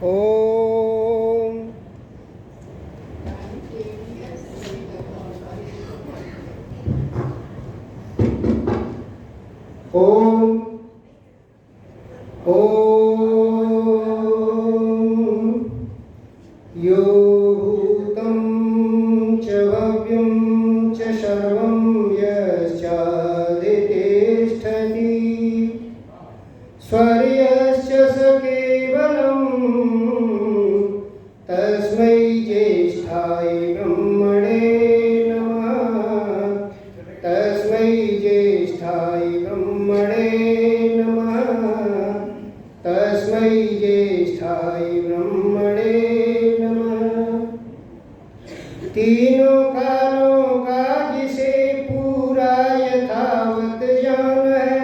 ओम ओम ओम यो भूतं च भव्यं च सर्वं यश्चादितिष्ठति स्वर्यस्य स केवलं तस्मै ज्येष्ठाय ब्रह्मणे नमः। तस्मै ज्येष्ठाय ब्रह्मणे नमः। तस्मै ज्येष्ठाय ब्रह्मणे नमः। तीनों कालों का जिसे पूरा यथावत ज्ञान है,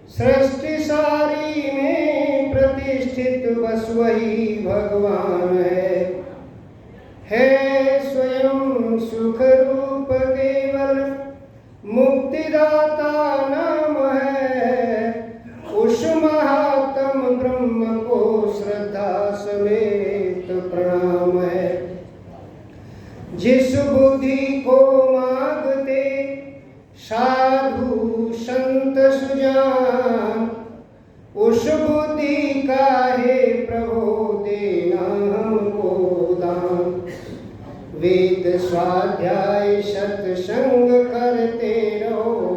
सृष्टि सारी में प्रतिष्ठित बस वही भगवान है स्वयं सुख रूप केवल मुक्तिदाता नाम है। उस महात्म ब्रह्म को श्रद्धा समेत प्रणाम है। जिस बुद्धि को मांगते साधु संत सुजान, उस बुद्धि का है प्रभु देना हमको दान। वेद स्वाध्याय सत्संग करते रहो,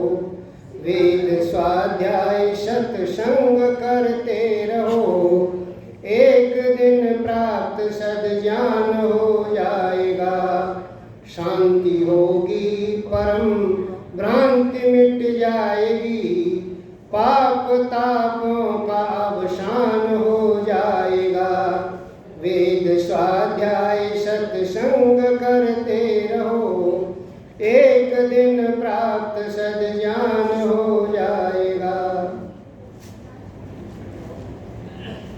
वेद स्वाध्याय सत्संग करते रहो। एक दिन प्राप्त सद्ज्ञान हो जाएगा, शांति होगी परम भ्रांति मिट जाएगी। पाप तापों का अवसान हो जाएगा। वेद स्वाध्याय सत्संग करते रहो, एक दिन प्राप्त सद्ज्ञान हो जाएगा।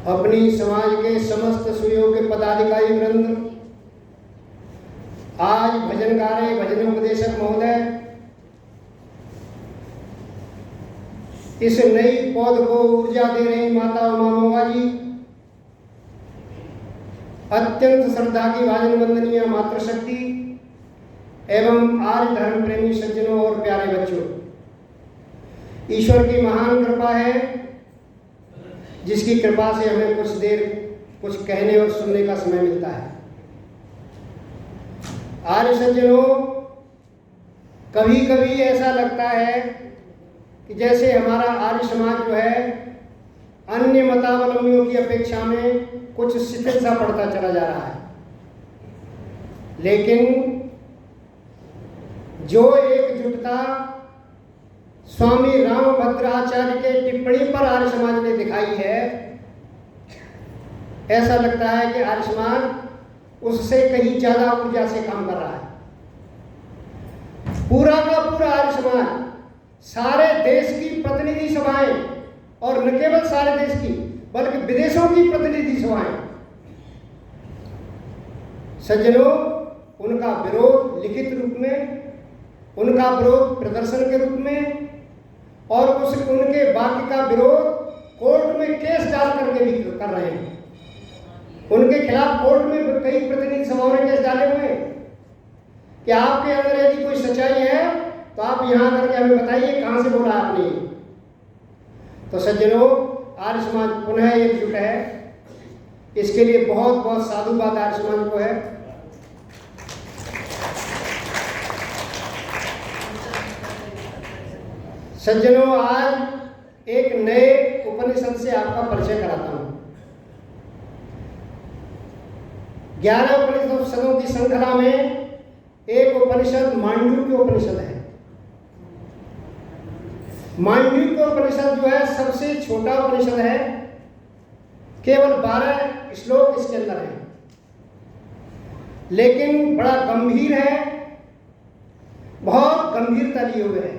अपनी समाज के समस्त सुयोग्य पदाधिकारी वृंद, आज भजन गा रहे भजनोपदेशक महोदय इस नई पौध को ऊर्जा दे रही माता उमा मोगा जी, अत्यंत श्रद्धा की भाजन वंदनीय मातृशक्ति एवं आर्य धर्म प्रेमी सज्जनों और प्यारे बच्चों, ईश्वर की महान कृपा है जिसकी कृपा से हमें कुछ देर कुछ कहने और सुनने का समय मिलता है। आर्य सज्जनों, कभी कभी ऐसा लगता है कि जैसे हमारा आर्य समाज जो है अन्य मतावलंबियों की अपेक्षा में कुछ शिथिल सा पड़ता चला जा रहा है। लेकिन जो एकजुटता स्वामी रामभद्राचार्य के टिप्पणी पर आर्य समाज ने दिखाई है, ऐसा लगता है कि आर्य समाज उससे कहीं ज्यादा ऊर्जा से काम कर रहा है। पूरा का पूरा आर्य समाज, सारे देश की प्रतिनिधि सभाएं, और न केवल सारे देश की बल्कि विदेशों की प्रतिनिधि सभाएं, सज्जनों, उनका विरोध लिखित रूप में, उनका विरोध प्रदर्शन के रूप में और उनके बाकी का विरोध कोर्ट में केस डाल करके भी कर रहे हैं। उनके खिलाफ कोर्ट में कई प्रतिनिधि सभाओं ने केस डाले हुए हैं कि आपके अंदर यदि कोई सच्चाई है तो आप यहाँ करके हमें बताइए कहाँ से बोला आपने। तो सज्जनों, आर्य समाज पुनः एकजुट है, इसके लिए बहुत बहुत साधुवाद आर्य समाज को है। सज्जनों, आज एक नए उपनिषद से आपका परिचय कराता हूं। 11 उपनिषदों की श्रृंखला में एक उपनिषद मांडुक्य उपनिषद है। मांडुक्य उपनिषद जो है सबसे छोटा उपनिषद है, केवल 12 श्लोक इसके अंदर है, लेकिन बड़ा गंभीर है, बहुत गंभीरता लिए हुए है।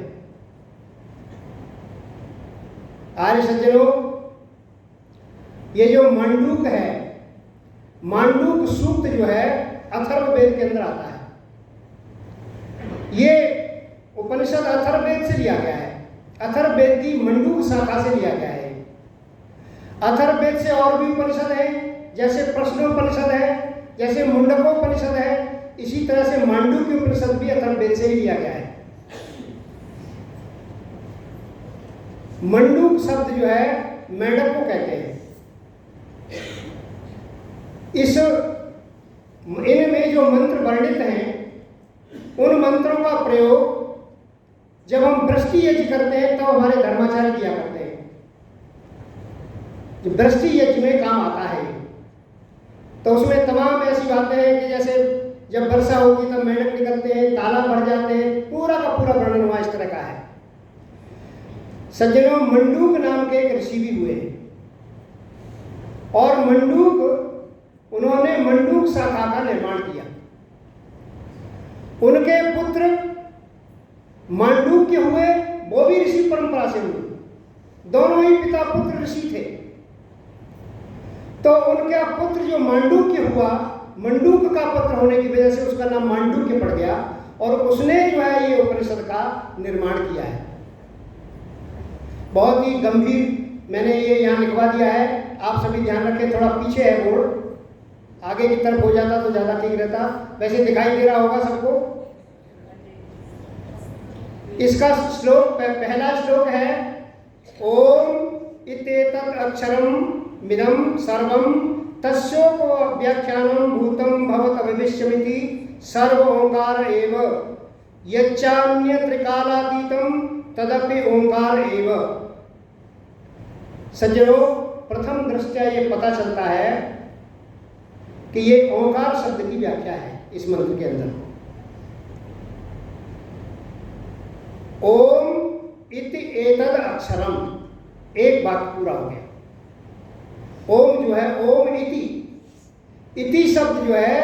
आर्य सज्जनों, ये जो मांडूक है, मांडूक सूक्त जो है अथर्ववेद के अंदर आता है। ये उपनिषद अथर्ववेद से लिया गया है। अथर्ववेद की मंडूक शाखा से लिया गया है। अथर्ववेद से और भी उपनिषद है, जैसे प्रश्नोपनिषद है, जैसे मुंडकोपनिषद है, इसी तरह से मांडुक्य उपनिषद भी अथर्ववेद से ही लिया गया है। मंडूक शब्द जो है मेंढक को कहते हैं। इनमें जो मंत्र वर्णित हैं उन मंत्रों का प्रयोग जब हम वृष्टि यज्ञ करते हैं तो हमारे धर्माचार्य किया करते हैं। जो वृष्टि यज्ञ में काम आता है तो उसमें तमाम ऐसी बातें हैं कि जैसे जब वर्षा होगी तब मेंढक निकलते हैं, तालाब भर जाते हैं, पूरा का पूरा वर्णन वहां इस तरह का है। सज्जनों, मंडूक नाम के एक ऋषि भी हुए और उन्होंने मंडूक शाखा का निर्माण किया। उनके पुत्र मांडूक्य हुए, वो भी ऋषि परंपरा से हुए, दोनों ही पिता पुत्र ऋषि थे। तो उनका पुत्र जो मांडूक्य हुआ, मंडूक का पुत्र होने की वजह से उसका नाम मांडूक्य पड़ गया और उसने जो है ये उपनिषद का निर्माण किया है। बहुत ही गंभीर, मैंने ये यहाँ लिखवा दिया है, आप सभी ध्यान रखें। थोड़ा पीछे है बोर्ड, आगे की तरफ हो जाता तो ज्यादा ठीक रहता। वैसे दिखाई दे रहा होगा सबको। इसका श्लोक, पहला श्लोक है ओम इत्येतत् अक्षरम मिदं सर्वं तस्योको व्याख्यानं भूतं भवत भविष्यमिति सर्व ओंकार एव यच्चान्य त्रिकालातीतं तदपि ओंकार एव। सज्जनों, प्रथम दृष्टया ये पता चलता है कि ये ओंकार शब्द की व्याख्या है इस मंत्र के अंदर। ओम इति एतद अक्षरम, एक वाक्य पूरा हो गया। ओम जो है, ओम इति शब्द जो है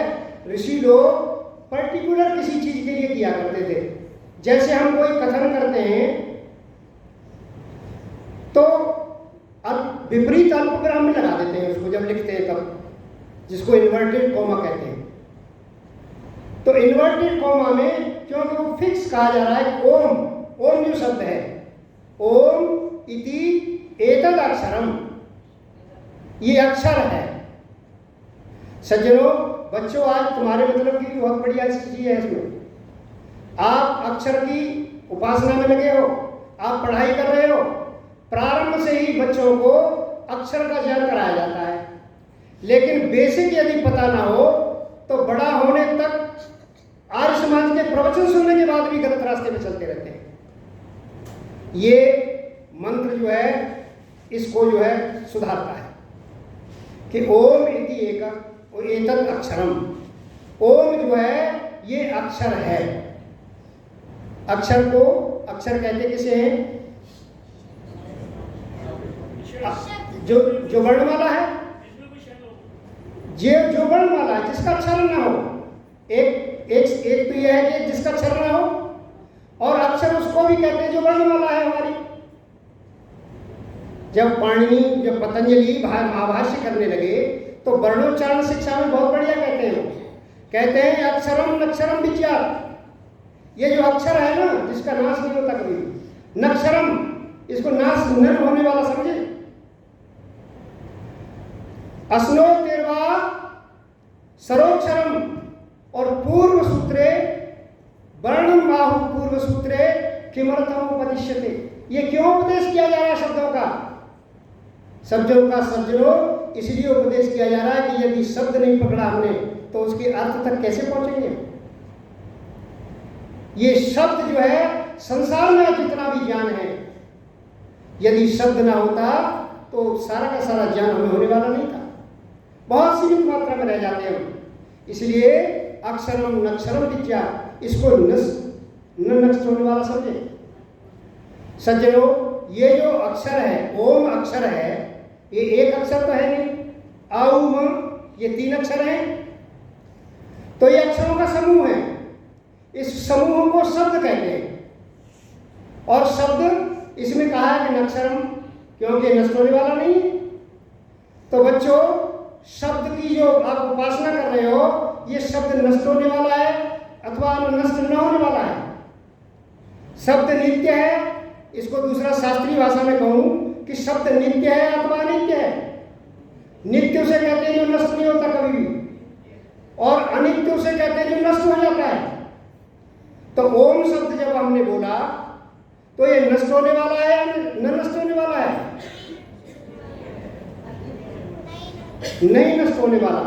ऋषि लोग पर्टिकुलर किसी चीज के लिए किया करते थे। जैसे हम कोई कथन करते हैं तो विपरीत अल्पविराम में लगा देते हैं उसको जब लिखते हैं तब, जिसको इन्वर्टेड कॉमा कहते हैं। तो इन्वर्टेड कॉमा में क्योंकि वो फिक्स कहा जा रहा है कि ओम जो शब्द है, ओम इति एतद अक्षरम, ये अक्षर है। सज्जनों, बच्चों, आज तुम्हारे मतलब की भी बहुत बढ़िया चीज है इसमें। आप अक्षर की उपासना में लगे हो, आप पढ़ाई कर रहे हो, प्रारंभ से ही बच्चों को अक्षर का ज्ञान कराया जाता है। लेकिन बेसिक यदि पता ना हो तो बड़ा होने तक आर्य समाज के प्रवचन सुनने के बाद भी गलत रास्ते में चलते रहते हैं। ये मंत्र जो है इसको जो है सुधारता है कि ओम इति एतत् अक्षरम, ओम जो है ये अक्षर है। अक्षर को अक्षर कहते किसे हैं? जो वर्णमाला है, जो वर्णमाला है जिसका अक्षर ना हो। एक तो यह है कि जिसका अक्षर ना हो, और अक्षर उसको भी कहते हैं जो वर्णमाला है हमारी। जब पतंजलि महाभाष्य करने लगे तो वर्णोच्चारण शिक्षा में बहुत बढ़िया कहते हैं अक्षरम नक्षरम विज्ञात। ये जो अक्षर है ना, जिसका नाश नहीं होता कभी, नक्षरम, इसको नाश न होने वाला समझे। अस्नोतिर्वा सरोक्षरम, और पूर्व सूत्रे वर्णम बाहु पूर्व सूत्रे किमर्थम उपदिश्यते। ये क्यों उपदेश किया जा रहा है शब्दों का? सज्जनों, इसलिए उपदेश किया जा रहा है कि यदि शब्द नहीं पकड़ा हमने तो उसके अर्थ तक कैसे पहुंचेंगे। ये शब्द जो है, संसार में जितना भी ज्ञान है, यदि शब्द ना होता तो सारा का सारा ज्ञान हमें होने वाला नहीं था। बहुत सीमित मात्रा में रह जाते हैं हम। इसलिए अक्षरम नक्षरम विद्या, इसको न नष्ट होने वाला समझे। सज्जनों, ये जो अक्षर है, ओम अक्षर है, ये एक अक्षर तो है नहीं, औम ये 3 अक्षर हैं। तो ये अक्षरों का समूह है। इस समूह को शब्द कहते हैं। और शब्द इसमें कहा है कि नक्षरम, क्योंकि नष्ट होने वाला नहीं है। तो बच्चों, शब्द की जो आप उपासना कर रहे हो, ये शब्द नष्ट होने वाला है अथवा नष्ट न होने वाला है। शब्द नित्य है, इसको दूसरा शास्त्रीय भाषा में कहूं कि शब्द नित्य है अथवा अनित्य है। नित्य उसे कहते हैं जो नष्ट नहीं होता कभी भी, और अनित्य उसे कहते हैं जो नष्ट हो जाता है। तो ओम शब्द जब हमने बोला तो ये नष्ट होने वाला है या न नष्ट होने वाला है? नहीं नष्ट होने वाला।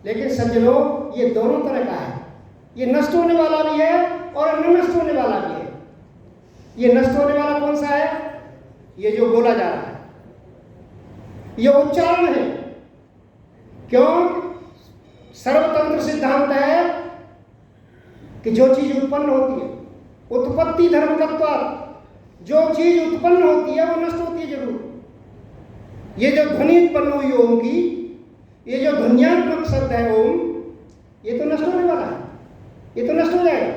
लेकिन सज्जनों, ये दोनों तरह का है। ये नष्ट होने वाला भी है और न नष्ट होने वाला भी है। ये नष्ट होने वाला कौन सा है? ये जो बोला जा रहा है, ये उच्चारण है। क्यों? सर्वतंत्र सिद्धांत है कि जो चीज उत्पन्न होती है, उत्पत्ति धर्मकत्वात्, जो चीज उत्पन्न होती है वो नष्ट होती है जरूर। ये जो ध्वनि उत्पन्न हुई ओम की, ये जो ध्वन्यात्मक शब्द है ओम, ये तो नष्ट होने वाला है, ये तो नष्ट हो जाएगा।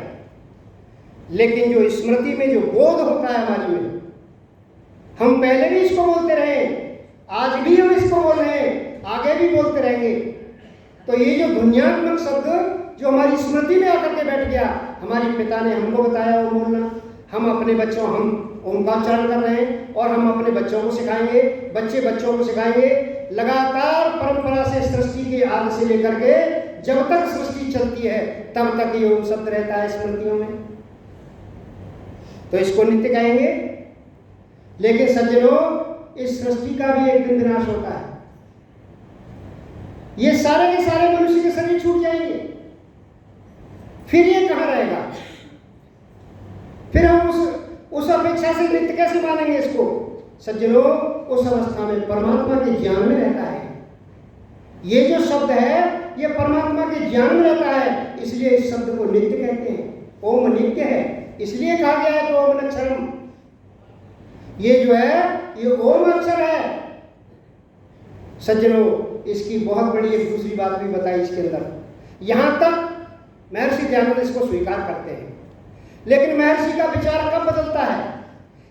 लेकिन जो स्मृति में जो बोध होता है हमारे में, हम पहले भी इसको बोलते रहे, आज भी हम इसको बोल रहे हैं, आगे भी बोलते रहेंगे। तो ये जो ध्वन्यात्मक शब्द जो हमारी स्मृति में आकर के बैठ गया, हमारे पिता ने हमको बताया वो बोलना, हम अपने बच्चों, हम ओम का उच्चारण कर रहे हैं और हम अपने बच्चों को सिखाएंगे, बच्चे बच्चों को सिखाएंगे। लगातार परंपरा से सृष्टि के आदि से लेकर के जब तक सृष्टि चलती है तब तक ये ओम शब्द रहता है स्मृतियों में। तो इसको नित्य कहेंगे। लेकिन सज्जनों, इस सृष्टि का भी एक दिन विनाश होता है। ये सारे के सारे मनुष्य के शरीर छूट जाएंगे, फिर ये कहां रहेगा? फिर हम उस अपेक्षा से नित्य कैसे मानेंगे इसको? सज्जनों, उस अवस्था में परमात्मा के ज्ञान में रहता है। ये जो शब्द है ये परमात्मा के ज्ञान में रहता है, इसलिए इस शब्द को नित्य कहते हैं। ओम नित्य है, इसलिए कहा गया है कि ओम अक्षरम। ये जो है ये ओम अक्षर है। सज्जनों, इसकी बहुत बड़ी एक दूसरी बात भी बताई इसके अंदर। यहां तक महर्षि दयानंद इसको स्वीकार करते हैं, लेकिन महर्षि का विचार कब बदलता है?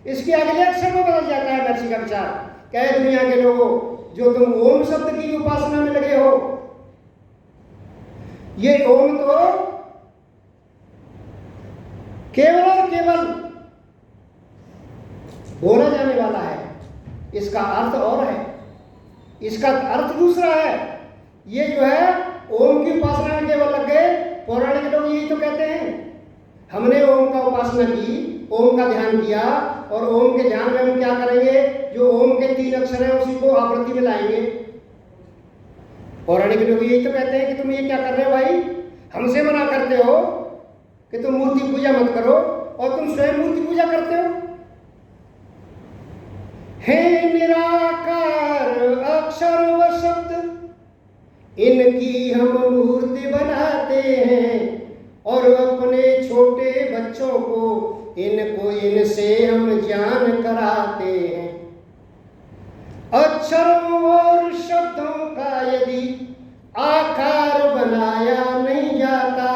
इसके अगले अक्षर में बदल जाता है महर्षि का विचार। कहे दुनिया के लोगों, जो तुम ओम शब्द की उपासना में लगे हो, ये ओम तो केवल और केवल बोला जाने वाला है, इसका अर्थ और है, इसका अर्थ दूसरा है। ये जो है ओम की उपासना में केवल लग गए। पौराणिक लोग यही तो कहते हैं, हमने ओम का उपासना की, ओम का ध्यान किया, और ओम के ध्यान में हम क्या करेंगे? जो ओम के 3 अक्षर हैं उसी को आवृत्ति में लाएंगे। पौराणिक लोग यही तो कहते हैं कि तुम ये क्या कर रहे हो भाई? हमसे मना करते हो कि तुम मूर्ति पूजा मत करो, और तुम स्वयं मूर्ति पूजा करते हो। हे निराकार अक्षर व शब्द, इनकी हम मूर्ति बनाते हैं, और अपने छोटे बच्चों को इनको इनसे हम ज्ञान कराते हैं। अक्षरों और शब्दों का यदि आकार बनाया नहीं जाता,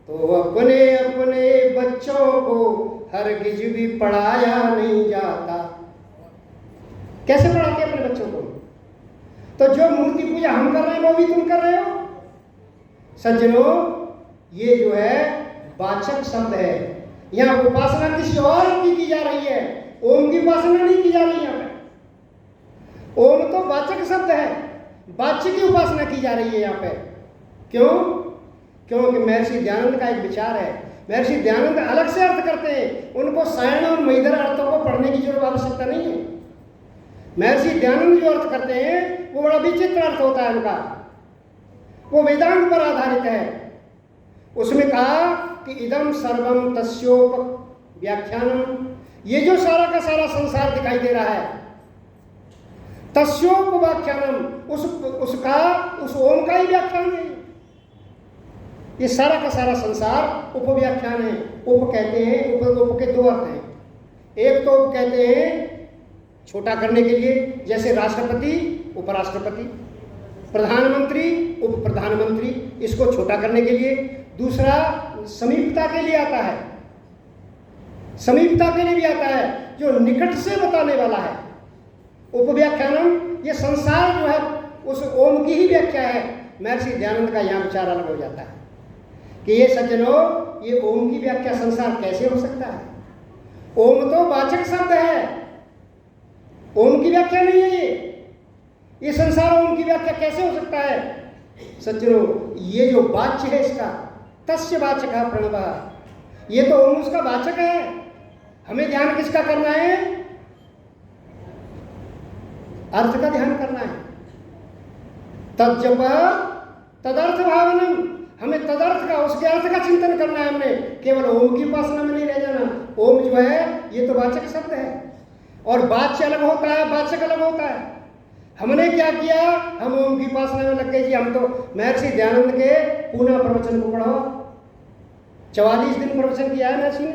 तो अपने अपने बच्चों को हरगिज भी पढ़ाया नहीं जाता। कैसे पढ़ाते अपने बच्चों को? तो जो मूर्ति पूजा हम कर रहे हैं वो भी तुम कर रहे हो। सज्जनों, ये जो है वाचक शब्द है। यहाँ उपासना किसी और की जा रही है, ओम की उपासना नहीं की जा रही यहाँ पे। ओम तो वाचक शब्द है, वाच्य की उपासना की जा रही है यहाँ पे। क्यों? क्योंकि महर्षि दयानंद का एक विचार है। महर्षि दयानंद अलग से अर्थ करते हैं, उनको सायण और महिधर अर्थों को पढ़ने की जरूरत आवश्यकता नहीं है। महर्षि दयानंद जो अर्थ करते हैं वो बड़ा विचित्र अर्थ होता है उनका, वो वेदांत पर आधारित है। उसमें कहा कि इदम सर्वम तस्योप व्याख्यानम, ये जो सारा का सारा संसार दिखाई दे रहा है, तस्योप व्याख्यानम, उस ओम का ही व्याख्यान है। ये सारा का सारा संसार उपव्याख्यान है। उप कहते हैं, उप के 2 अर्थ हैं। एक तो उप कहते हैं छोटा करने के लिए, जैसे राष्ट्रपति, उपराष्ट्रपति, प्रधानमंत्री, उप प्रधानमंत्री, इसको छोटा करने के लिए। दूसरा समीपता के लिए आता है, समीपता के लिए भी आता है, जो निकट से बताने वाला है। उपव्याख्यानम, ये संसार जो है उस ओम की ही व्याख्या है। महर्षि दयानंद का यहाँ विचार अलग हो जाता है कि ये सज्जनों, ये ओम की व्याख्या संसार कैसे हो सकता है? ओम तो वाचक शब्द है, ओम की व्याख्या नहीं है ये संसार ओम की व्याख्या कैसे हो सकता है? सज्जनों, ये जो वाच्य है इसका, तस्य वाचक प्रणव, ये तो ओम उसका वाचक है। हमें ध्यान किसका करना है? अर्थ का ध्यान करना है। तज्जप तदर्थ भावनम, हमें तदर्थ का, उसके अर्थ का चिंतन करना है। हमने केवल ओम की उपासना में नहीं रह जाना। ओम जो है ये तो वाचक शब्द है, और वाच्य अलग होता है, वाचक अलग होता है। हमने क्या किया? हम ओम की उपासना में लग गए जी। हम तो महर्षि दयानंद के पूना प्रवचन को पढ़ो, 44 दिन प्रवचन किया है महर्षि ने,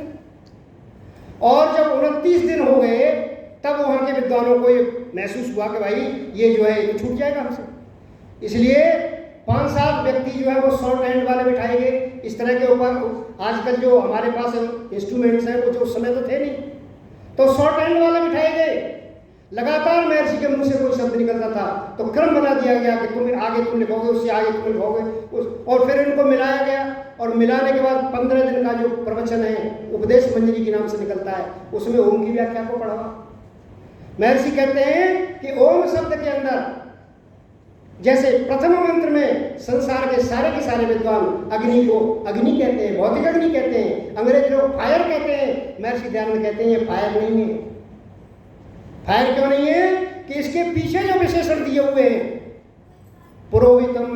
और जब 29 दिन हो गए तब वहां के विद्वानों को ये महसूस हुआ कि भाई ये जो है ये तो छूट जाएगा हमसे। इसलिए 5-7 व्यक्ति जो है वो शॉर्ट हैंड वाले बिठाए गए। इस तरह के ऊपर आजकल जो हमारे पास इंस्ट्रूमेंट्स हैं वो जो उस समय तो थे नहीं, तो शॉर्ट हैंड वाले बिठाए गए। लगातार महर्षि के मुंह से कोई शब्द निकलता था तो क्रम बना दिया गया कि तुम आगे तुम लिखोगे, उससे आगे तुम लिखोगे, और फिर इनको मिलाया गया। और मिलाने के बाद 15 दिन का जो प्रवचन है उपदेश मंजरी के नाम से निकलता है, उसमें ओम की व्याख्या को पढ़ा। महर्षि कहते हैं कि ओम शब्द के अंदर जैसे प्रथम मंत्र में संसार के सारे विद्वान अग्नि को अग्नि कहते हैं, भौतिक अग्नि कहते हैं, अंग्रेज लोग फायर कहते हैं, महर्षि दयानंद कहते हैं ये फायर नहीं है। फायर क्यों नहीं है? कि इसके पीछे जो विशेषण दिए हुए हैं, पुरोहितम,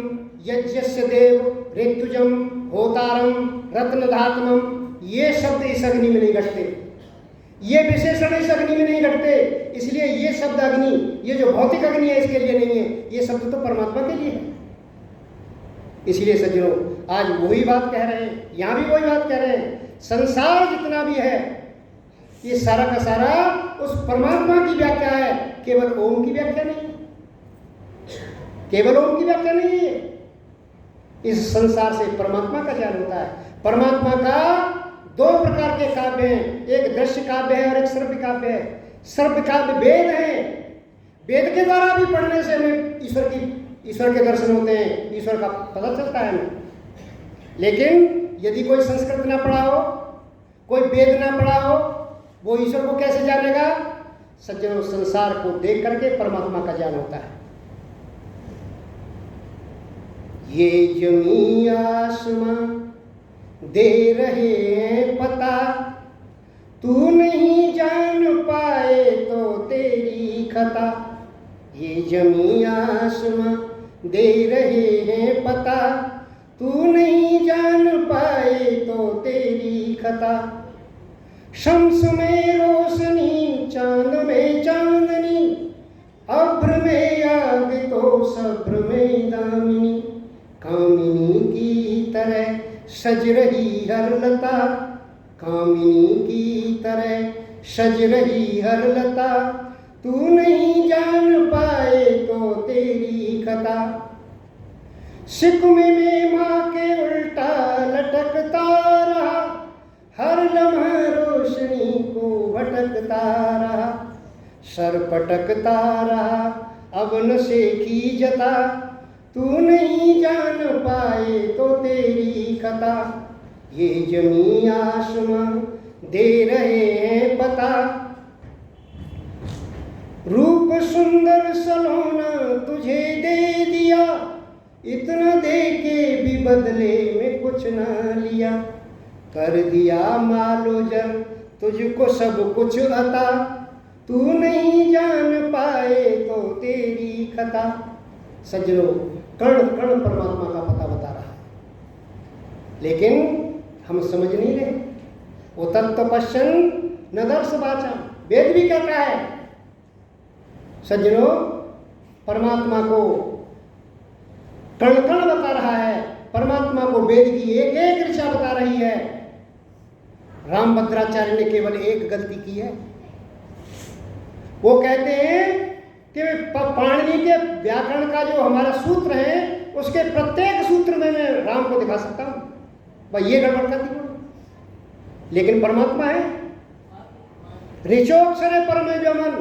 यज्ञस्य देव, ऋतुजम, होतारम, रत्नधात्मम, ये शब्द इस अग्नि में नहीं घटते, ये विशेषण इस अग्नि में नहीं घटते। इसलिए ये शब्द अग्नि, ये जो भौतिक अग्नि है इसके लिए नहीं है, ये शब्द तो परमात्मा के लिए है। इसलिए सज्जनों, आज वही बात कह रहे हैं, यहां भी वही बात कह रहे हैं। संसार जितना भी है ये सारा का सारा उस परमात्मा की व्याख्या है, केवल ओम की व्याख्या नहीं है, केवल ओम की व्याख्या नहीं है। इस संसार से परमात्मा का ज्ञान होता है। परमात्मा का 2 प्रकार के काव्य हैं, एक दृश्य काव्य है और एक श्रव्य काव्य है। श्रव्य काव्य वेद है, वेद के द्वारा भी पढ़ने से हमें ईश्वर के दर्शन होते हैं, ईश्वर का पता चलता है हमें। लेकिन यदि कोई संस्कृत ना पढ़ा हो, कोई वेद ना पढ़ा हो, वो ईश्वर को कैसे जानेगा? सज्जनों, संसार को देख करके परमात्मा का ज्ञान होता है। ये जमी आसमां दे रहे हैं पता, तू नहीं जान पाए तो तेरी खता। ये जमी आसमां दे रहे हैं पता, तू नहीं जान पाए तो तेरी खता। शम्स में रोशनी, चांद में चांदनी, अभ्र में आग तो सब्र में दामिनी। कामिनी की तरह सज रही हर लता, कामिनी की तरह सज रही हर लता, तू नहीं जान पाए तो तेरी खता। सिक्मे में माँ के उल्टा लटकता रहा, हर लम्हा रोशनी को भटकता रहा। सर पटकता रहा अब नशे की जता, तू नहीं जान पाए तो तेरी खता। ये जमी आसमां दे रहे हैं पता, रूप सुंदर सलोना तुझे दे दिया, इतना दे के भी बदले में कुछ ना लिया। कर दिया मालो जर तुझको सब कुछ अता, तू नहीं जान पाए तो तेरी खता। सज्जनों, कण कण परमात्मा का पता बता रहा है, लेकिन हम समझ नहीं रहे। वो तत्व पश्चन न दर्श वाचा, वेद भी कहता है। सज्जनों, परमात्मा को कण कण बता रहा है, परमात्मा को वेद की एक एक ऋचा बता रही है। रामभद्राचार्य ने केवल एक गलती की है। वो कहते हैं कि पाणिनि के व्याकरण का जो हमारा सूत्र है, उसके प्रत्येक सूत्र में मैं राम को दिखा सकता हूं, भाई ये गड़बड़ कर दी। लेकिन परमात्मा है, ऋचोक्षरे परमेजमन,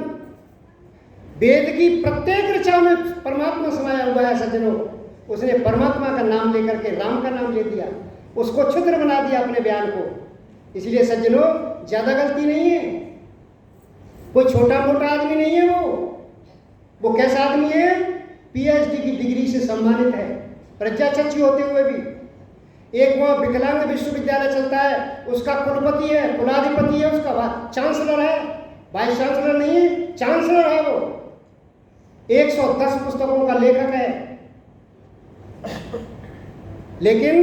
वेद की प्रत्येक ऋचा में परमात्मा समाया हुआ है। सज्जनों, उसने परमात्मा का नाम लेकर के राम का नाम ले दिया, उसको क्षुद्र बना दिया अपने बयान को। इसलिए सज्जनों, ज्यादा गलती नहीं है, कोई छोटा मोटा आदमी नहीं है वो कैसा आदमी है? पीएचडी की डिग्री से सम्मानित है, प्रज्ञाचक्षु होते हुए भी। एक वहाँ विकलांग विश्वविद्यालय चलता है, उसका कुलपति है, कुलाधिपति है, उसका चांसलर है, वाइस चांसलर नहीं है, चांसलर है वो। 110 पुस्तकों का लेखक है, लेकिन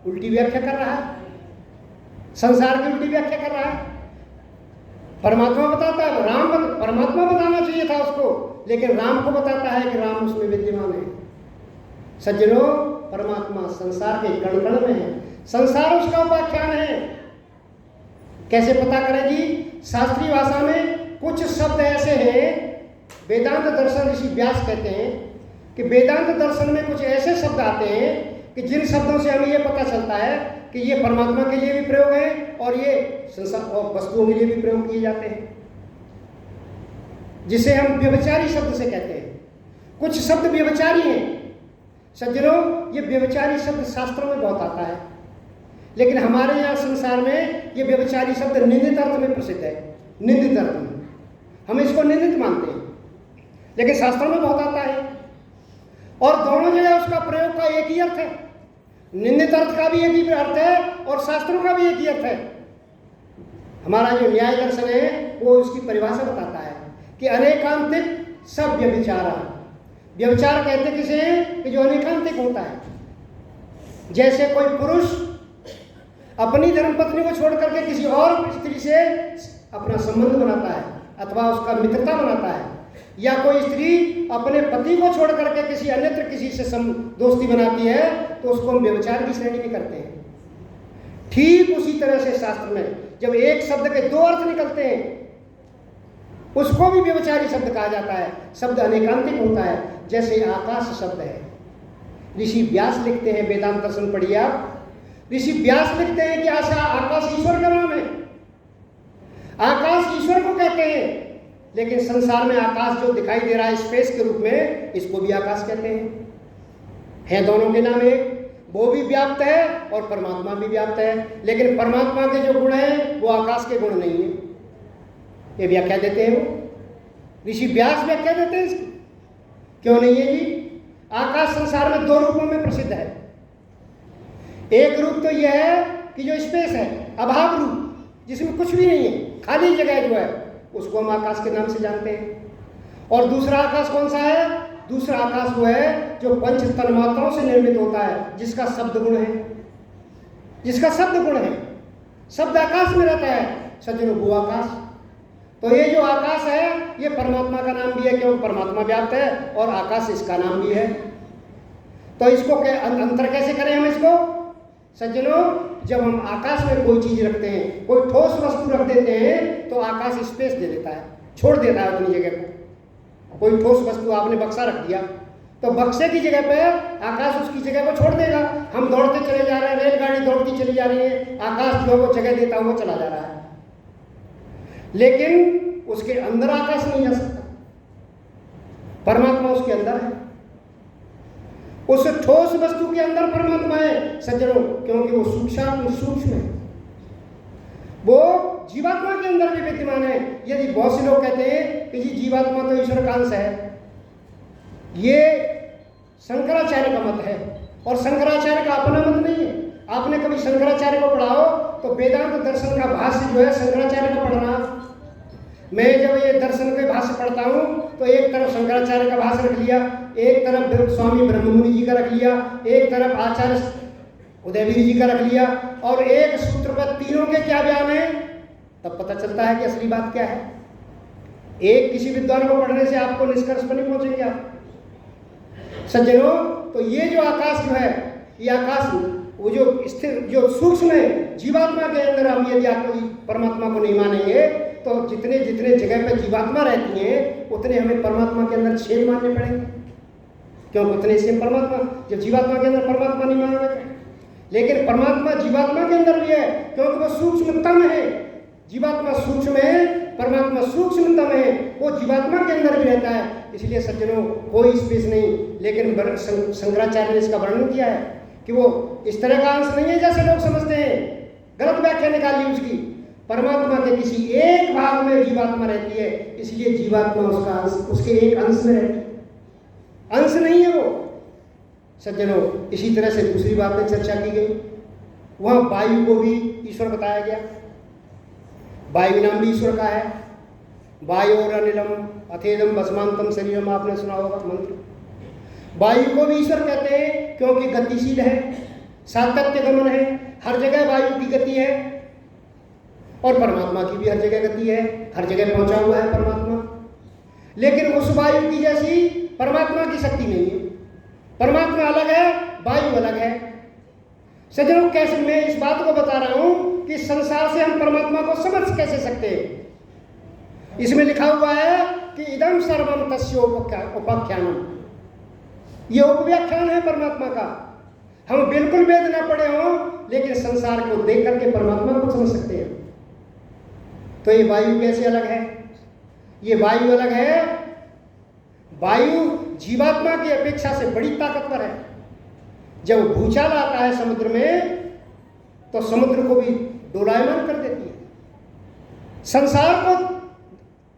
उल्टी व्याख्या कर रहा है, संसार की उल्टी व्याख्या कर रहा है। परमात्मा बताता है, परमात्मा बताना चाहिए था उसको, लेकिन राम को बताता है कि राम उसमें विद्यमान है। सज्जनों, परमात्मा संसार के कण कण में है, संसार उसका उपाख्यान है। कैसे पता करें जी? शास्त्रीय भाषा में कुछ शब्द ऐसे हैं, वेदांत दर्शन ऋषि व्यास कहते हैं कि वेदांत दर्शन में कुछ ऐसे शब्द आते हैं कि जिन शब्दों से हमें यह पता चलता है कि ये परमात्मा के लिए भी प्रयोग है और ये संसार और वस्तुओं के लिए भी प्रयोग किए जाते हैं, जिसे हम व्यभिचारी शब्द से कहते हैं। कुछ शब्द व्यभिचारी हैं सज्जनों, ये व्यभिचारी शब्द शास्त्रों में बहुत आता है, लेकिन हमारे यहाँ संसार में ये व्यभिचारी शब्द निंदित अर्थ में प्रसिद्ध है। निंदित अर्थ में हम इसको निंदित मानते हैं, लेकिन शास्त्रों में बहुत आता है और दोनों जगह उसका प्रयोग का एक ही अर्थ है। निंदित अर्थ का भी एक ही अर्थ है और शास्त्रों का भी एक ही अर्थ है। हमारा जो न्याय दर्शन है वो उसकी परिभाषा बताता है कि अनेकांतिक सब व्यभिचार। व्यभिचार कहते किसे हैं? कि जो अनेकांतिक होता है। जैसे कोई पुरुष अपनी धर्मपत्नी को छोड़ करके किसी और स्त्री से अपना संबंध बनाता है अथवा उसका मित्रता बनाता है, या कोई स्त्री अपने पति को छोड़ करके किसी अन्यत्र किसी से दोस्ती बनाती है, तो उसको हम व्यभिचार की श्रेणी में करते हैं। ठीक उसी तरह से शास्त्र में जब एक शब्द के दो अर्थ निकलते हैं, उसको भी व्यभिचारी शब्द कहा जाता है। शब्द अनेकांतिक होता है, जैसे आकाश शब्द है। ऋषि व्यास लिखते हैं, वेदांत दर्शन पढ़िए आप, ऋषि व्यास लिखते हैं कि आकाश ईश्वर का नाम है। आकाश ईश्वर को कहते हैं, लेकिन संसार में आकाश जो दिखाई दे रहा है स्पेस के रूप में, इसको भी आकाश कहते हैं। है दोनों के नाम एक, वो भी व्याप्त है और परमात्मा भी व्याप्त है, लेकिन परमात्मा के जो गुण हैं वो आकाश के गुण नहीं है। ये व्याख्या देते हैं वो ऋषि व्यास, व्याख्या देते हैं इसकी। क्यों नहीं है जी? आकाश संसार में दो रूपों में प्रसिद्ध है। एक रूप तो यह है कि जो स्पेस है, अभाव रूप, जिसमें कुछ भी नहीं है, खाली जगह जो है, उसको हम आकाश के नाम से जानते हैं। और दूसरा आकाश कौन सा है? दूसरा आकाश वो है जो पंच तन्मात्राओं से निर्मित होता है, जिसका शब्द गुण है, जिसका शब्द गुण है। शब्द आकाश में रहता है सज्जनों, वो आकाश। तो ये जो आकाश है ये परमात्मा का नाम भी है, क्योंकि परमात्मा व्याप्त है और आकाश इसका नाम भी है। तो इसको अंतर कैसे करें हम इसको सज्जनों? जब हम आकाश में कोई चीज रखते हैं, कोई ठोस वस्तु रख देते हैं, तो आकाश स्पेस दे देता है, छोड़ देता है अपनी जगह को। कोई ठोस वस्तु आपने बक्सा रख दिया, तो बक्से की जगह पे आकाश उसकी जगह को छोड़ देगा। हम दौड़ते चले जा रहे हैं, रेलगाड़ी दौड़ती चली जा रही है, आकाश जो वो जगह देता हुआ चला जा रहा है, लेकिन उसके अंदर आकाश नहीं जा सकता। परमात्मा उसके अंदर है, उस ठोस वस्तु के अंदर परमात्मा है सज्जनों, क्योंकि वो सूक्ष्म है। वो जीवात्मा के अंदर भी विद्यमान है। यदि बहुत से लोग कहते हैं कि जी जीवात्मा तो ईश्वर का अंश है, ये शंकराचार्य का मत है, और शंकराचार्य का अपना मत नहीं है। आपने कभी शंकराचार्य को पढ़ा हो तो वेदांत दर्शन का भाष्य जो है शंकराचार्य का पढ़ना। मैं जब ये दर्शन के भाष्य पढ़ता हूँ तो एक तरफ शंकराचार्य का भाष्य रख लिया, एक तरफ स्वामी ब्रह्ममुनि जी का रख लिया, एक तरफ आचार्य उदयवीर जी का रख लिया, और एक सूत्र पर तीनों के क्या बयान है, तब पता चलता है कि असली बात क्या है। एक किसी विद्वान को पढ़ने से आपको निष्कर्ष पर नहीं पहुंचेंगे आप सज्जनों। तो ये जो आकाश जो है, ये आकाश वो जो स्थिर जो सूक्ष्म है जीवात्मा के अंदर, हम यदि आप परमात्मा को नहीं मानेंगे तो जितने जितने जगह पर जीवात्मा रहती हैं उतने हमें परमात्मा के अंदर छेद मानने पड़ेंगे, क्योंकि उतने से परमात्मा, जब जीवात्मा के अंदर परमात्मा नहीं मानोगे। लेकिन परमात्मा जीवात्मा के अंदर भी है, क्योंकि वो सूक्ष्मतम है। जीवात्मा सूक्ष्म है, परमात्मा सूक्ष्मतम है, वो जीवात्मा के अंदर भी रहता है। इसलिए सज्जनों कोई स्पेस नहीं, लेकिन शंकराचार्य ने इसका वर्णन किया है कि वो इस तरह का अंश नहीं है जैसे लोग समझते हैं गलत व्याख्या निकाल ली उसकी। परमात्मा के किसी एक भाग में जीवात्मा रहती है, इसलिए जीवात्मा उसका अंश, उसके एक अंश में रहती है, अंश नहीं है वो। सज्जनों, इसी तरह से दूसरी बात में चर्चा की गई, वहां वायु को भी ईश्वर बताया गया। वायु नाम भी ईश्वर का है। वायु और अनिलम अथेदम भस्मांतम शरीरम, आपने सुना होगा मंत्र। वायु को भी ईश्वर कहते हैं क्योंकि गतिशील है, सातत्य गमन है, हर जगह वायु की गति है। और परमात्मा की भी हर जगह गति है, हर जगह पहुंचा हुआ है परमात्मा। लेकिन उस वायु की जैसी परमात्मा की शक्ति नहीं है। परमात्मा अलग है, वायु अलग है। सज्जनों, कैसे मैं इस बात को बता रहा हूं कि संसार से हम परमात्मा को समझ कैसे सकते हैं। इसमें लिखा हुआ है कि इदम सर्वम तस्य उपाख्यानम, ये उपव्याख्यान है परमात्मा का। हम बिल्कुल वेद ना पढ़े हों, लेकिन संसार को देख करके परमात्मा को समझ सकते हैं। तो ये वायु कैसे अलग है? ये वायु अलग है। वायु जीवात्मा की अपेक्षा से बड़ी ताकतवर है। जब भूचाल आता है समुद्र में, तो समुद्र को भी डोलायमान कर देती है, संसार को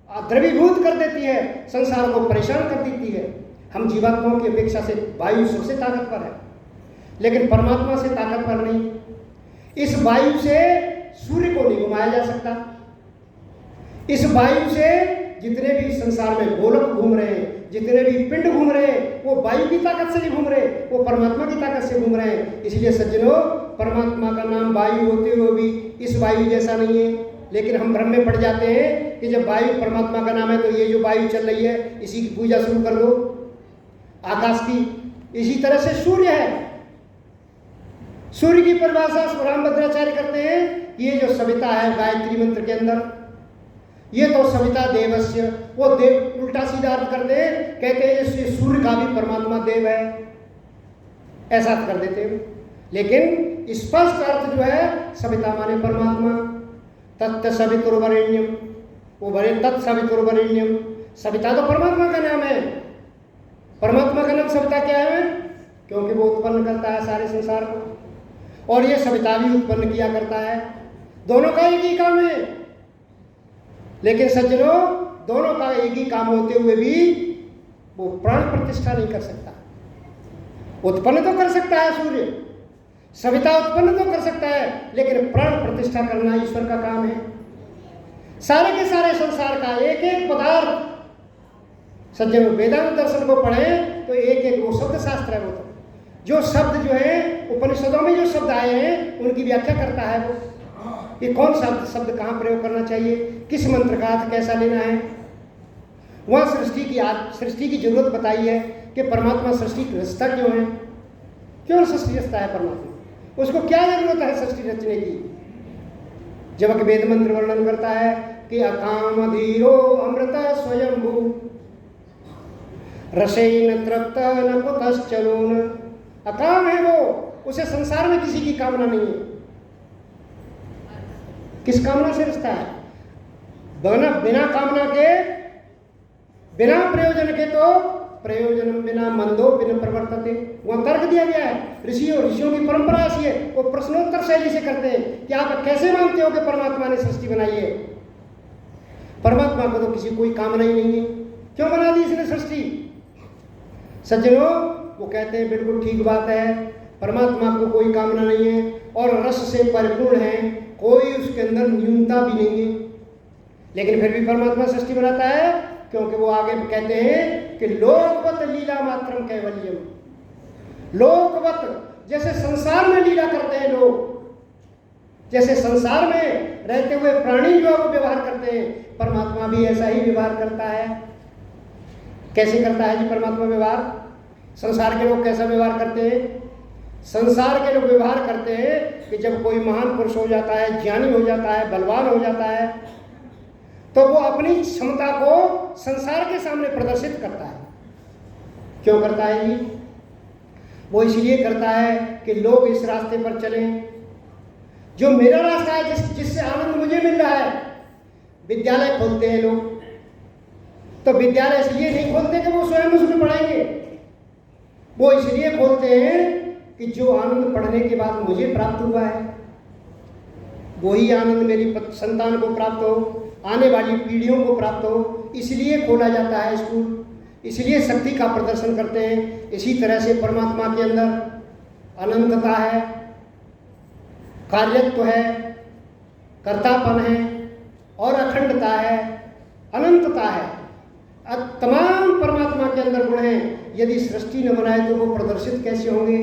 द्रवीभूत कर देती है, संसार को परेशान कर देती है। हम जीवात्माओं की अपेक्षा से वायु सबसे ताकतवर है, लेकिन परमात्मा से ताकतवर नहीं। इस वायु से सूर्य को नहीं घुमाया जा सकता। इस वायु से जितने भी संसार में गोलक घूम रहे हैं, जितने भी पिंड घूम रहे हैं, वो वायु की ताकत से नहीं घूम रहे, वो परमात्मा की ताकत से घूम रहे हैं। इसलिए सज्जनों, परमात्मा का नाम वायु होते हुए भी इस वायु जैसा नहीं है। लेकिन हम भ्रम में पड़ जाते हैं कि जब वायु परमात्मा का नाम है तो ये जो वायु चल रही है इसी की पूजा शुरू कर दो, आकाश की। इसी तरह से सूर्य है। सूर्य की परिभाषा रामभद्राचार्य करते हैं, ये जो सविता है गायत्री मंत्र के अंदर, ये तो सविता देवस्य, वो देव उल्टा सीधा अर्थ करते हैं, कहते हैं ये सूर्य का भी परमात्मा देव है, ऐसा कर देते हैं। लेकिन स्पष्ट अर्थ जो है सविता माने परमात्मा। तत्त सवितुर्वरेण्यम, वो बड़े तत्सवितुर्वरेण्यम, सविता तो परमात्मा का नाम है। परमात्मा का नाम सविता क्या है? क्योंकि वो उत्पन्न करता है सारे संसार को, और ये सविता भी उत्पन्न किया करता है। दोनों का एक ही काम है। लेकिन सज्जनों, दोनों का एक ही काम होते हुए भी वो प्राण प्रतिष्ठा नहीं कर सकता। उत्पन्न तो कर सकता है सूर्य, सविता उत्पन्न तो कर सकता है, लेकिन प्राण प्रतिष्ठा करना ईश्वर का काम है। सारे के सारे संसार का एक एक पदार्थ, सज्जनों वेदांत दर्शन को पढ़ें तो एक एक वो शब्द शास्त्र है। वो तो जो शब्द जो है उपनिषदों में जो शब्द आए हैं उनकी व्याख्या करता है वो, कि कौन सा शब्द कहाँ प्रयोग करना चाहिए, किस मंत्र का अर्थ कैसा लेना है। वहाँ सृष्टि की जरूरत बताई है कि परमात्मा सृष्टि रचता क्यों है, क्यों सृष्टि रचता है परमात्मा, उसको क्या जरूरत है सृष्टि रचने की। जब वेद मंत्र वर्णन करता है कि अकाम धीरो अमृत स्वयंभू रसेन तृप्त न कुतश्चनून, अकाम है वो, उसे संसार में किसी की कामना नहीं है। किस कामना से रचता है? बिना कामना के, बिना प्रयोजन के, तो प्रयोजन बिना मंदो बिना प्रवर्तते, वहां तर्क दिया गया है। ऋषियों की परंपरा ऐसी है, वो प्रश्नोत्तर शैली से करते हैं कि आप कैसे मानते हो कि परमात्मा ने सृष्टि बनाई है। परमात्मा को तो किसी कोई कामना ही नहीं है, क्यों बना दी इसने सृष्टि? सज्जनों, वो कहते हैं बिल्कुल ठीक बात है, परमात्मा को कोई कामना नहीं है और रस से परिपूर्ण है, कोई उसके अंदर न्यूनता भी नहीं है। लेकिन फिर भी परमात्मा सृष्टि बनाता है, क्योंकि वो आगे कहते हैं कि लोकवत लीला मात्रम कैवल्यम, लोकवत जैसे संसार में लीला करते हैं लोग, जैसे संसार में रहते हुए प्राणी जो वो व्यवहार करते हैं, परमात्मा भी ऐसा ही व्यवहार करता है। कैसे करता है जी परमात्मा व्यवहार? संसार के लोग कैसा व्यवहार करते हैं? संसार के लोग व्यवहार करते हैं कि जब कोई महान पुरुष हो जाता है, ज्ञानी हो जाता है, बलवान हो जाता है, तो वो अपनी क्षमता को संसार के सामने प्रदर्शित करता है। क्यों करता है जी? वो इसलिए करता है कि लोग इस रास्ते पर चलें जो मेरा रास्ता है, जिससे आनंद मुझे मिल रहा है। विद्यालय खोलते हैं लोग, तो विद्यालय इसलिए नहीं खोलते कि वो स्वयं उसमें पढ़ाएंगे, वो इसलिए खोलते हैं कि जो आनंद पढ़ने के बाद मुझे प्राप्त हुआ है, वही आनंद मेरी संतान को प्राप्त हो, आने वाली पीढ़ियों को प्राप्त हो, इसलिए खोला जाता है स्कूल, इसलिए शक्ति का प्रदर्शन करते हैं। इसी तरह से परमात्मा के अंदर अनंतता है, कार्यत्व है, कर्तापन है और अखंडता है, अनंतता है। तमाम परमात्मा के अंदर गुण हैं। यदि सृष्टि न बनाए तो वो प्रदर्शित कैसे होंगे,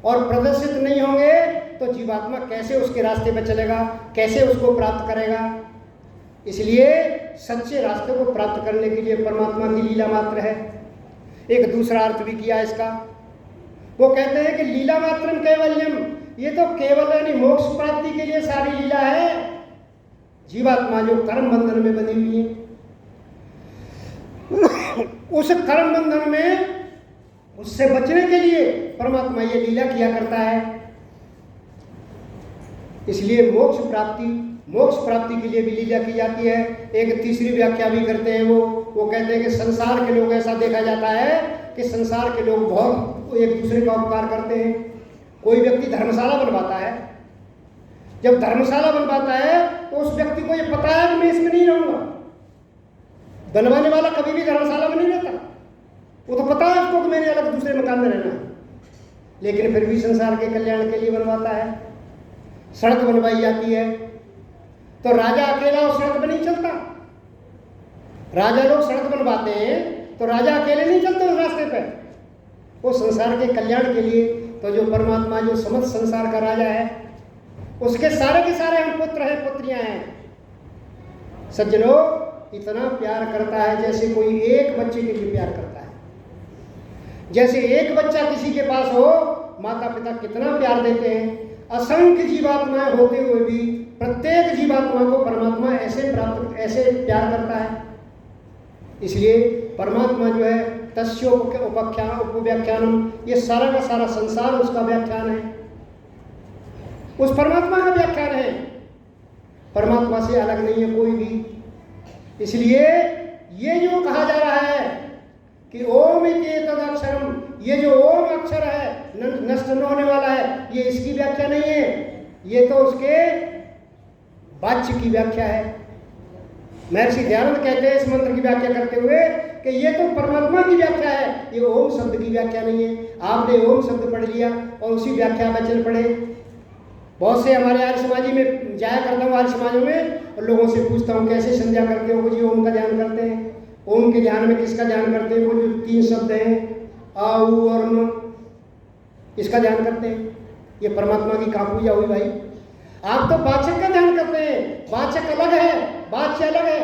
और प्रदर्शित नहीं होंगे तो जीवात्मा कैसे उसके रास्ते पर चलेगा, कैसे उसको प्राप्त करेगा। इसलिए सच्चे रास्ते को प्राप्त करने के लिए परमात्मा की लीला मात्र है। एक दूसरा अर्थ भी किया इसका, वो कहते हैं कि लीला मात्रम कैवल्यम, ये तो केवल यानी मोक्ष प्राप्ति के लिए सारी लीला है। जीवात्मा जो कर्म बंधन में बनी हुई है, उस कर्म बंधन में उससे बचने के लिए परमात्मा ये लीला किया करता है। इसलिए मोक्ष प्राप्ति के लिए भी लीला की जाती है। एक तीसरी व्याख्या भी करते हैं वो कहते हैं कि संसार के लोग, ऐसा देखा जाता है कि संसार के लोग बहुत एक दूसरे का उपकार करते हैं। कोई व्यक्ति धर्मशाला बनवाता है, जब धर्मशाला बनवाता है तो उस व्यक्ति को ये पता है कि मैं इसमें नहीं रहूंगा। बनवाने वाला कभी भी धर्मशाला में नहीं रहता, वो तो पता है उसको कि मैंने अलग दूसरे मकान में रहना है, लेकिन फिर भी संसार के कल्याण के लिए बनवाता है। सड़क बनवाई जाती है तो राजा अकेला उस सड़क पर नहीं चलता। राजा लोग सड़क बनवाते हैं तो राजा अकेले नहीं चलते उस रास्ते पर, वो संसार के कल्याण के लिए। तो जो परमात्मा जो समस्त संसार का राजा है, उसके सारे के सारे हम पुत्र हैं, पुत्रियां हैं। सज्जनों, इतना प्यार करता है जैसे कोई एक बच्चे के लिए प्यार करता है। जैसे एक बच्चा किसी के पास हो, माता पिता कितना प्यार देते हैं। असंख्य जीवात्माएं होते हुए भी प्रत्येक जीवात्मा को परमात्मा ऐसे प्यार करता है। इसलिए परमात्मा जो है उपव्याख्यानम, ये सारा का सारा संसार उसका व्याख्यान है, उस परमात्मा का व्याख्यान है। परमात्मा से अलग नहीं है कोई भी। इसलिए ये जो कहा जा रहा है कि ओम इति तदक्षरम, ये जो ओम अक्षर है नष्ट न होने वाला है, ये इसकी व्याख्या नहीं है, ये तो उसके वाच्य की व्याख्या है। महर्षि दयानंद कहते हैं इस मंत्र की व्याख्या करते हुए कि ये तो परमात्मा की व्याख्या है, ये ओम शब्द की व्याख्या नहीं है। आपने ओम शब्द पढ़ लिया और उसी व्याख्या में चल पड़े। बहुत से हमारे आर्य समाजी में जाया करता हूँ, आर्य समाजों में, और लोगों से पूछता हूँ कैसे संध्या करते हो? जी ओम का ध्यान करते हैं। ओम के ध्यान में किसका ध्यान करते हैं? वो जो 3 शब्द हैं आ उ और म, इसका ध्यान करते हैं। ये परमात्मा की कहाँ पूजा हुई भाई? आप तो वाचक का ध्यान करते हैं। वाचक अलग है, वाच्य अलग है।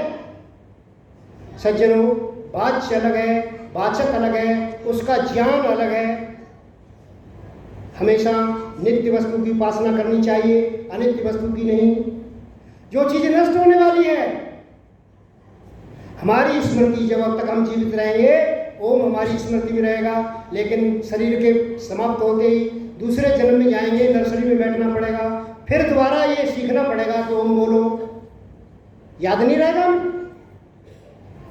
सज्जनों, वाच्य अलग है, वाचक अलग है, उसका ज्ञान अलग है। हमेशा नित्य वस्तु की उपासना करनी चाहिए, अनित्य वस्तु की नहीं। जो चीज़ नष्ट होने वाली है, हमारी स्मृति जब तक हम जीवित रहेंगे, ओम हमारी स्मृति में रहेगा। लेकिन शरीर के समाप्त होते ही दूसरे जन्म में जाएंगे, नर्सरी में बैठना पड़ेगा, फिर दोबारा ये सीखना पड़ेगा कि ओम बोलो, याद नहीं रहेगा।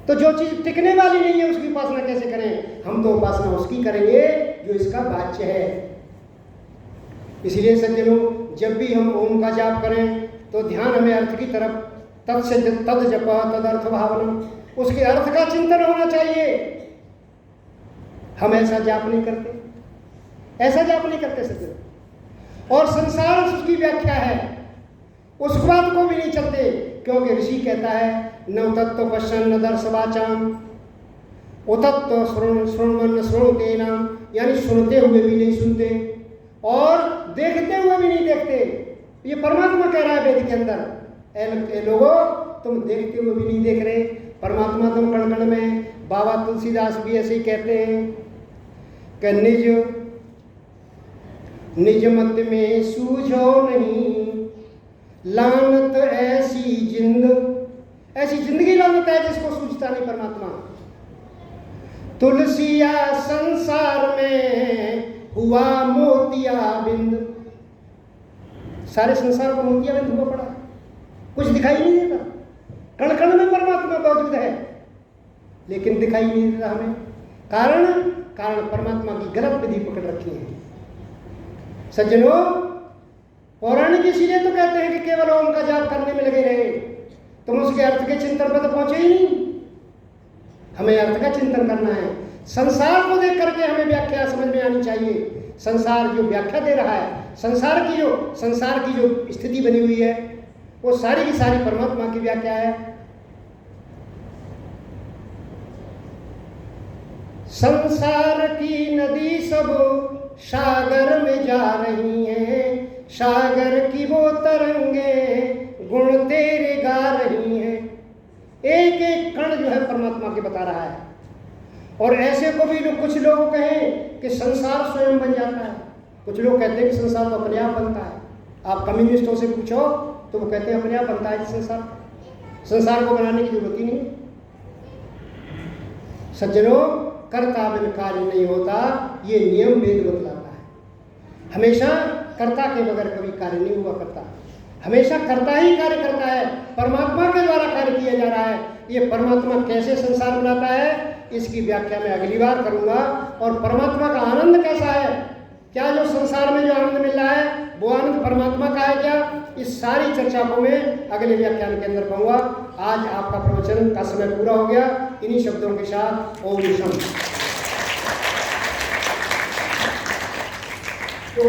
तो जो चीज़ टिकने वाली नहीं है उसकी उपासना कैसे करें? हम तो उपासना उसकी करेंगे जो इसका वाच्य है। इसलिए सज्जनों, जब भी हम ओम का जाप करें तो ध्यान हमें अर्थ की तरफ, तद जप तदर्थ भावनम, उसके अर्थ का चिंतन होना चाहिए। हम ऐसा जाप नहीं करते, ऐसा जाप नहीं करते सज्जनों। और संसार उसकी व्याख्या है, उस बात को भी नहीं चलते, क्योंकि ऋषि कहता है न तत्व पश्चन न दर्शवाचाम उतत्व श्रवण श्रोते नाम, यानी सुनते हुए भी नहीं सुनते और देखते हुए भी नहीं देखते। ये परमात्मा कह रहा है वेद के अंदर, ए लोगों, तुम देखते हुए भी नहीं देख रहे, परमात्मा तुम कण कण में। बाबा तुलसीदास भी ऐसे ही कहते हैं कि निज मत में सूझो नहीं, लानत ऐसी जिंदगी लानत है जिसको सूझता नहीं परमात्मा। तुलसिया संसार में हुआ मोतिया बिंद, सारे संसार को मोतिया बिंद हुआ पड़ा, कुछ दिखाई नहीं देता। कण कण में परमात्मा मौजूद है लेकिन दिखाई नहीं देता हमें। कारण परमात्मा की गलत विधि पकड़ रखी है। सज्जनों, पौराणिक इसीलिए तो कहते हैं कि केवल ओम का जाप करने में लगे रहे, तुम उसके अर्थ के चिंतन पर तो पहुंचे ही नहीं। हमें अर्थ का चिंतन करना है। संसार को देख करके हमें व्याख्या समझ में आनी चाहिए। संसार जो व्याख्या दे रहा है, संसार की जो स्थिति बनी हुई है, वो सारी की सारी परमात्मा की व्याख्या है। संसार की नदी सब सागर में जा रही हैं, सागर की वो तरंगे गुण तेरे गा रही हैं। एक एक कण जो है परमात्मा के बता रहा है। और ऐसे को भी कुछ लोग कहें कि संसार स्वयं बन जाता है। कुछ लोग कहते हैं कि संसार तो अपने आप बनता है। आप कम्युनिस्टों से पूछो तो वो कहते हैं अपने आप बनता है संसार को बनाने की जरूरत ही नहीं। सज्जनों, कर्ता बिन कार्य नहीं होता, ये नियम वेद बतलाता है। हमेशा कर्ता के बगैर कभी कार्य नहीं हुआ करता, हमेशा कर्ता ही कार्य करता है। परमात्मा के द्वारा कार्य किया जा रहा है। ये परमात्मा कैसे संसार बनाता है, इसकी व्याख्या मैं अगली बार करूंगा। और परमात्मा का आनंद कैसा है, क्या जो संसार में जो आनंद मिल रहा है वो आनंद परमात्मा का है क्या, इस सारी चर्चा को मैं अगले व्याख्यान के अंदर कहूँगा। आज आपका प्रवचन का समय पूरा हो गया। इन्हीं शब्दों के साथ ओम शांति। तो